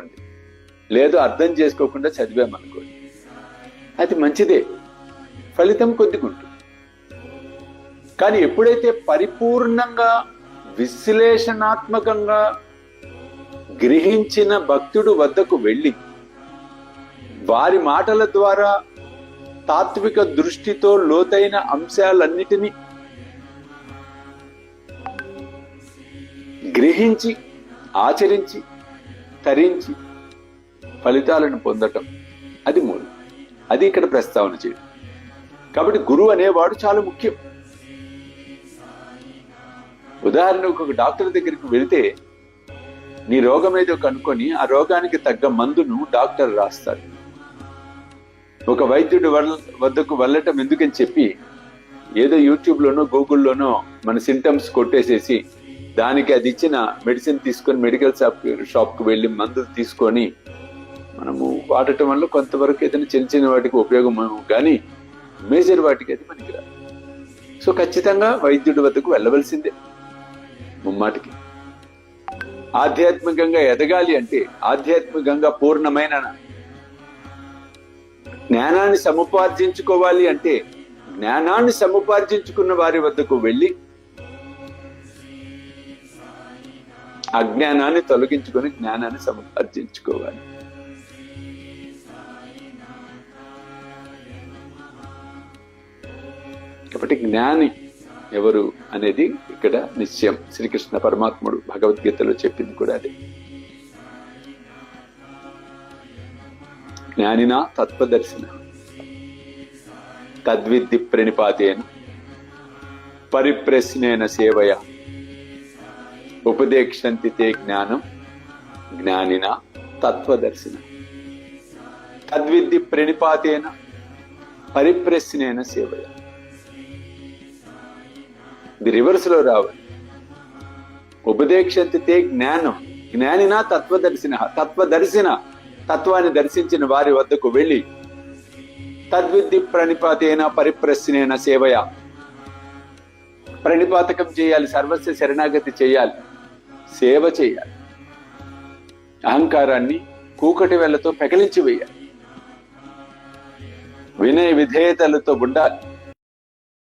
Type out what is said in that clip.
అనుకోండి, లేదు అర్థం చేసుకోకుండా చదివామనుకోండి, అది మంచిదే, ఫలితం కొద్దిగా ఉంటుంది. కానీ ఎప్పుడైతే పరిపూర్ణంగా విశ్లేషణాత్మకంగా గ్రహించిన భక్తుడు వద్దకు వెళ్ళి వారి మాటల ద్వారా తాత్విక దృష్టితో లోతైన అంశాలన్నిటినీ గ్రహించి ఆచరించి తరించి ఫలితాలను పొందటం, అది మూలం. అది ఇక్కడ ప్రస్తావన చేయడం. కాబట్టి గురువు అనేవాడు చాలా ముఖ్యం. ఉదాహరణకు ఒక డాక్టర్ దగ్గరికి వెళితే నీ రోగం ఏదో కనుక్కొని ఆ రోగానికి తగ్గ మందును డాక్టర్ రాస్తాడు. ఒక వైద్యుడి వద్దకు వెళ్ళటం ఎందుకని చెప్పి ఏదో యూట్యూబ్లోనో గూగుల్లోనో మన సింటమ్స్ కొట్టేసేసి దానికి అది ఇచ్చిన మెడిసిన్ తీసుకొని మెడికల్ షాప్కి వెళ్ళి మందులు తీసుకొని మనము వాడటం వల్ల కొంతవరకు ఏదైనా చిన్న చిన్న వాటికి ఉపయోగం కానీ మేజర్ వాటికి అది పనికిరాదు. సో ఖచ్చితంగా వైద్యుడి వద్దకు వెళ్ళవలసిందే ముమ్మాటికి. ఆధ్యాత్మికంగా ఎదగాలి అంటే, ఆధ్యాత్మికంగా పూర్ణమైన జ్ఞానాన్ని సముపార్జించుకోవాలి అంటే, జ్ఞానాన్ని సముపార్జించుకున్న వారి వద్దకు వెళ్ళి అజ్ఞానాన్ని తొలగించుకొని జ్ఞానాన్ని సముపార్జించుకోవాలి. కాబట్టి జ్ఞాని ఎవరు అనేది ఇక్కడ నిశ్చయం. శ్రీకృష్ణ పరమాత్ముడు భగవద్గీతలో చెప్పింది కూడా అదే. జ్ఞానినా తత్వదర్శిన తద్విద్ధి ప్రణిపాతేన పరిప్రశ్నేన సేవయ ఉపదేక్షంతి తే జ్ఞానం జ్ఞానినా తత్వదర్శిన తద్విద్ధి ప్రణిపాతేన పరిప్రశ్నేన సేవయ. ఇది రివర్స్ లో రావాలి. ఉపదేక్షంతి తే జ్ఞానం జ్ఞానినా తత్వదర్శిన తత్వదర్శిన తత్వాన్ని దర్శించిన వారి వద్దకు వెళ్ళి తద్విద్ధి ప్రణిపాతేన పరిప్రశ్నేన సేవయ ప్రణిపాతకం చేయాలి, సర్వస్వ శరణాగతి చేయాలి, సేవ చేయాలి, అహంకారాన్ని కూకటి వేళ్లతో పెకలించి వేయాలి, వినయ విధేయతలతో ఉండాలి.